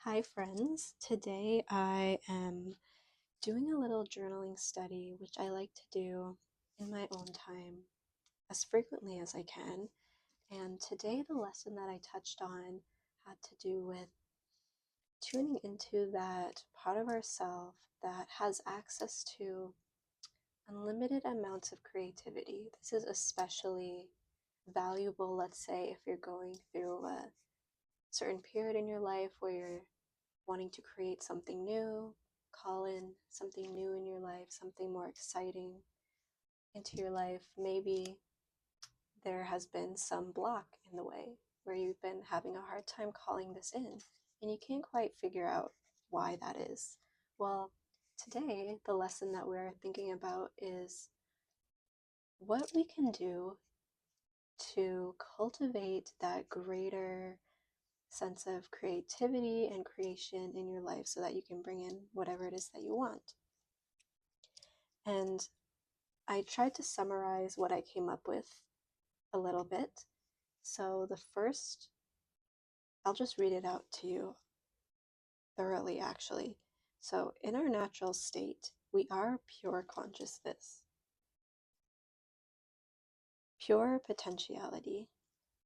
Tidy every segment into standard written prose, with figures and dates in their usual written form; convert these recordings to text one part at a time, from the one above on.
Hi, friends. Today I am doing a little journaling study, which I like to do in my own time as frequently as I can. And today, the lesson that I touched on had to do with tuning into that part of ourself that has access to unlimited amounts of creativity. This is especially valuable, let's say, if you're going through a certain period in your life where you're wanting to create something new, call in something new in your life, something more exciting into your life. Maybe there has been some block in the way where you've been having a hard time calling this in and you can't quite figure out why that is. Well, today, the lesson that we're thinking about is what we can do to cultivate that greater sense of creativity and creation in your life so that you can bring in whatever it is that you want. And I tried to summarize what I came up with a little bit. So the first, I'll just read it out to you thoroughly, actually. So, in our natural state, we are pure consciousness, pure potentiality.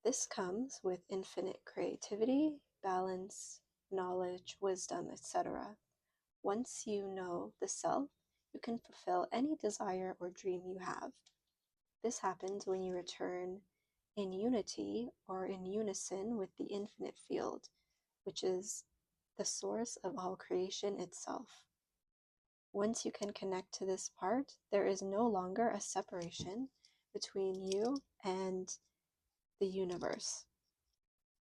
This comes with infinite creativity, balance, knowledge, wisdom, etc. Once you know the self, you can fulfill any desire or dream you have. This happens when you return in unity or in unison with the infinite field, which is the source of all creation itself. Once you can connect to this part, there is no longer a separation between you and the universe.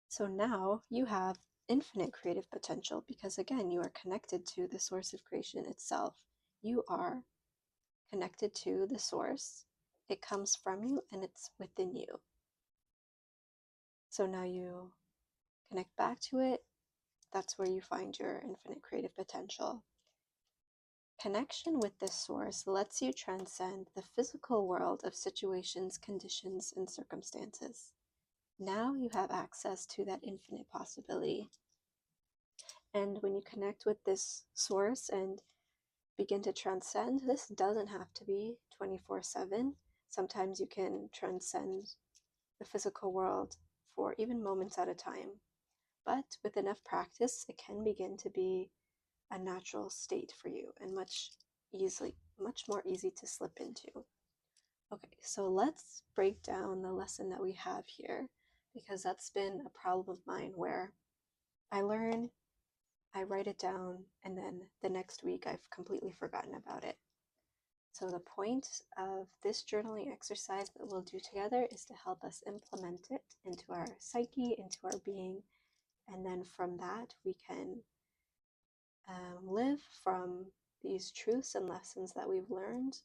So now you have infinite creative potential because, again, you are connected to the source of creation itself. You are connected to the source. It comes from you and it's within you. So now you connect back to it. That's where you find your infinite creative potential. Connection with this source lets you transcend the physical world of situations, conditions, and circumstances. Now you have access to that infinite possibility. And when you connect with this source and begin to transcend, this doesn't have to be 24/7. Sometimes you can transcend the physical world for even moments at a time. But with enough practice, it can begin to be a natural state for you and much more easy to slip into. Okay, so let's break down the lesson that we have here because that's been a problem of mine where I learn, I write it down, and then the next week I've completely forgotten about it. So the point of this journaling exercise that we'll do together is to help us implement it into our psyche, into our being, and then from that we can live from these truths and lessons that we've learned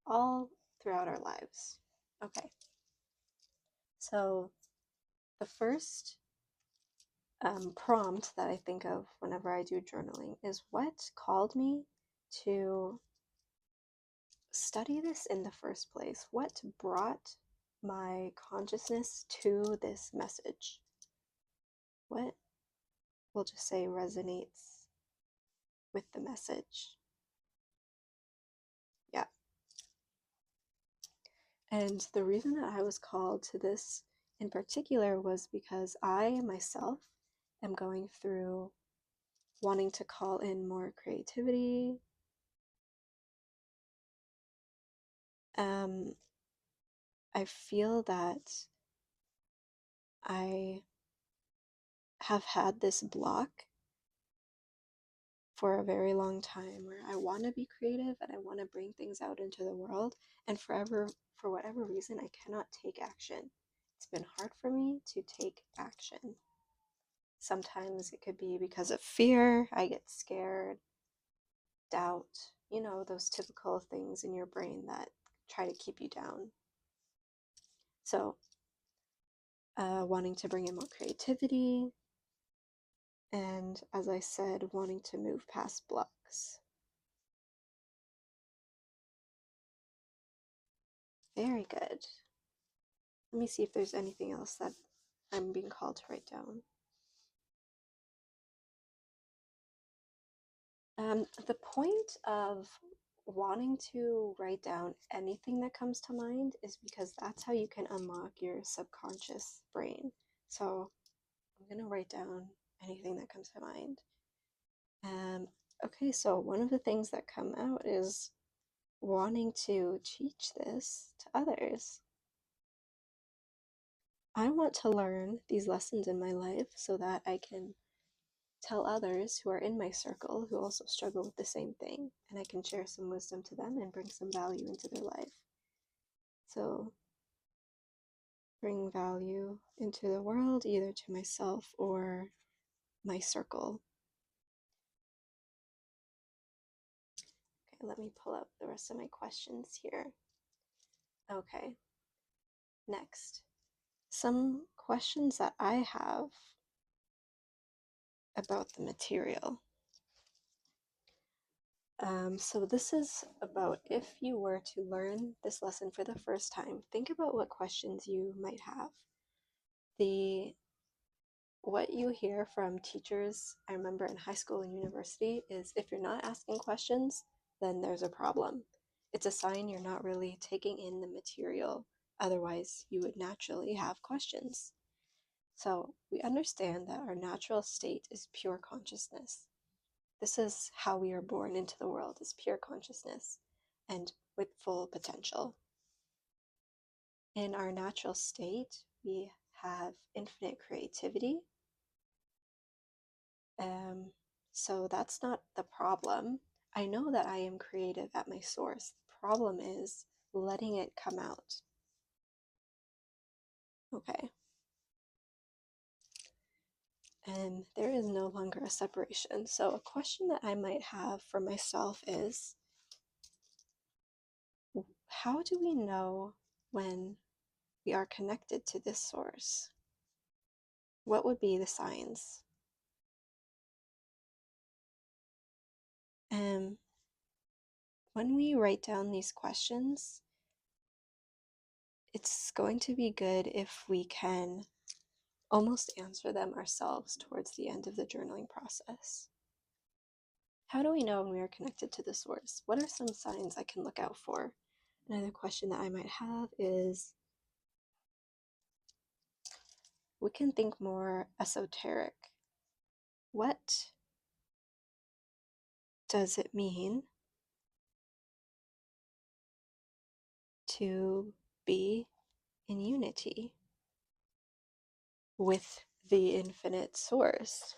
all throughout our lives. Okay, so the first prompt that I think of whenever I do journaling is what called me to study this in the first place? What brought my consciousness to this message? What, we'll just say, resonates with the message? Yeah. And the reason that I was called to this in particular was because I myself am going through wanting to call in more creativity. I feel that I have had this block for a very long time where I want to be creative and I want to bring things out into the world, and for whatever reason, I cannot take action. It's been hard for me to take action. Sometimes it could be because of fear, I get scared, doubt, those typical things in your brain that try to keep you down. So, wanting to bring in more creativity, and as I said, wanting to move past blocks. Very good. Let me see if there's anything else that I'm being called to write down. The point of wanting to write down anything that comes to mind is because that's how you can unlock your subconscious brain. So I'm going to write down anything that comes to mind. Okay, so one of the things that come out is wanting to teach this to others. I want to learn these lessons in my life so that I can tell others who are in my circle who also struggle with the same thing, and I can share some wisdom to them and bring some value into their life. So, bring value into the world, either to myself or my circle. Okay, let me pull out the rest of my questions here. Okay, next. Some questions that I have about the material. So this is about if you were to learn this lesson for the first time, think about what questions you might have. What you hear from teachers, I remember in high school and university, is if you're not asking questions, then there's a problem. It's a sign you're not really taking in the material. Otherwise, you would naturally have questions. So we understand that our natural state is pure consciousness. This is how we are born into the world, is pure consciousness and with full potential. In our natural state, we have infinite creativity. So that's not the problem. I know that I am creative at my source. The problem is letting it come out. Okay. And there is no longer a separation. So a question that I might have for myself is, how do we know when we are connected to this source? What would be the signs? And when we write down these questions, it's going to be good if we can almost answer them ourselves towards the end of the journaling process. How do we know when we are connected to the source? What are some signs I can look out for? Another question that I might have is, we can think more esoteric. What does it mean to be in unity with the infinite source?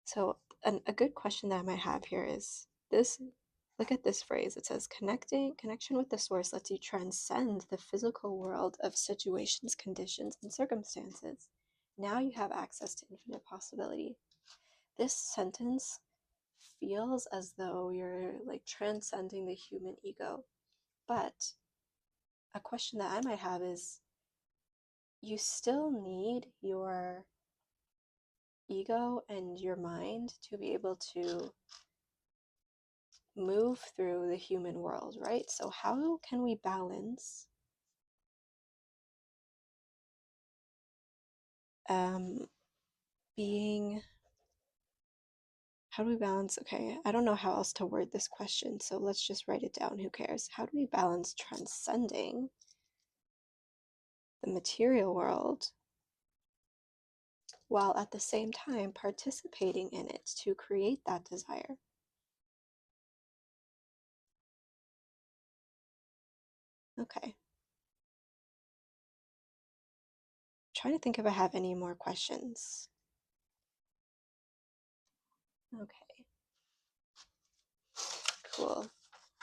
So a good question that I might have here is this. Look at this phrase. It says connection with the source lets you transcend the physical world of situations, conditions, and circumstances. Now you have access to infinite possibility. This sentence feels as though you're like transcending the human ego. But a question that I might have is, you still need your ego and your mind to be able to move through the human world, right? So how can we balance being, how do we balance, okay, I don't know how else to word this question, so let's just write it down, who cares? How do we balance transcending the material world while at the same time participating in it to create that desire? Okay. Trying to think if I have any more questions. Okay. Cool.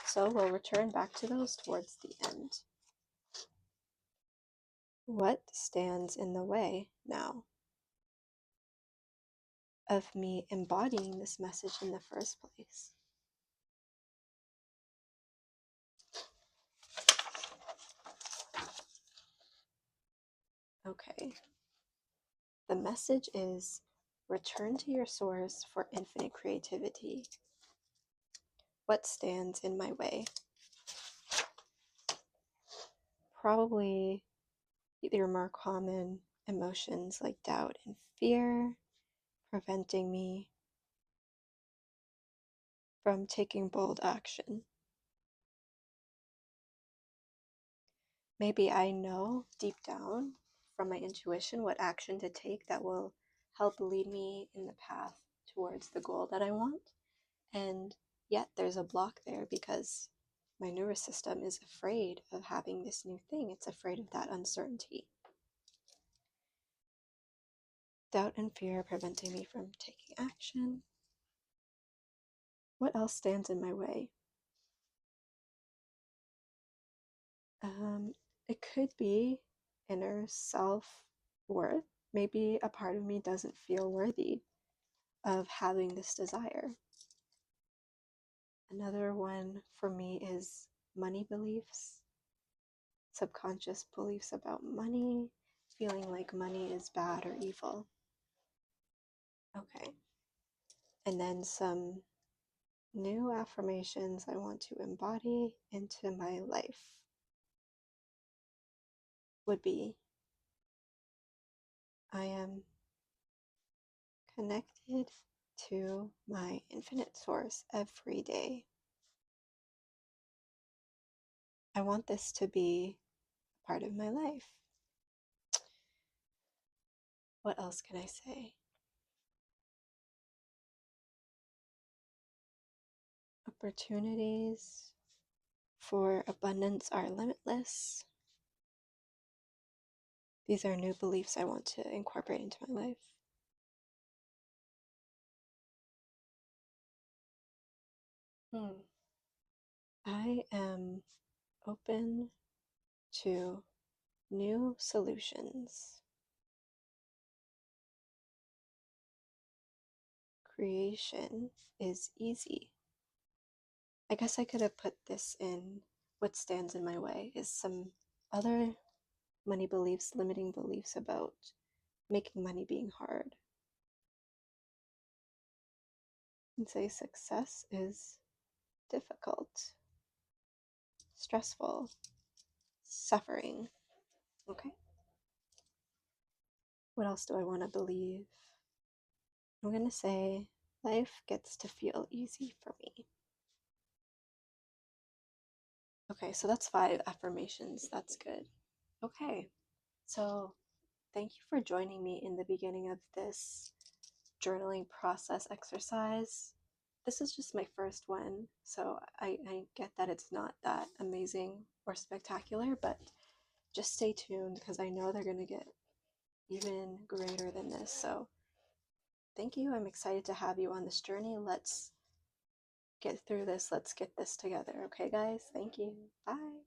So we'll return back to those towards the end. What stands in the way now of me embodying this message in the first place? Okay. The message is, return to your source for infinite creativity. What stands in my way? Probably either more common emotions like doubt and fear preventing me from taking bold action. Maybe I know deep down from my intuition what action to take that will help lead me in the path towards the goal that I want. And yet there's a block there because my nervous system is afraid of having this new thing. It's afraid of that uncertainty. Doubt and fear preventing me from taking action. What else stands in my way? It could be inner self-worth. Maybe a part of me doesn't feel worthy of having this desire. Another one for me is money beliefs, subconscious beliefs about money, feeling like money is bad or evil. Okay. And then some new affirmations I want to embody into my life would be I am connected to my infinite source every day. I want this to be a part of my life. What else can I say? Opportunities for abundance are limitless. These are new beliefs I want to incorporate into my life. I am open to new solutions. Creation is easy. I guess I could have put this in what stands in my way is some other money beliefs, limiting beliefs about making money being hard. And say success is difficult, stressful, suffering. Okay. What else do I want to believe? I'm going to say life gets to feel easy for me. Okay, so that's 5 affirmations. That's good. Okay, so thank you for joining me in the beginning of this journaling process exercise. This is just my first one, so I get that it's not that amazing or spectacular, but just stay tuned because I know they're going to get even greater than this. So thank you. I'm excited to have you on this journey. Let's get through this. Let's get this together. Okay, guys? Thank you. Bye.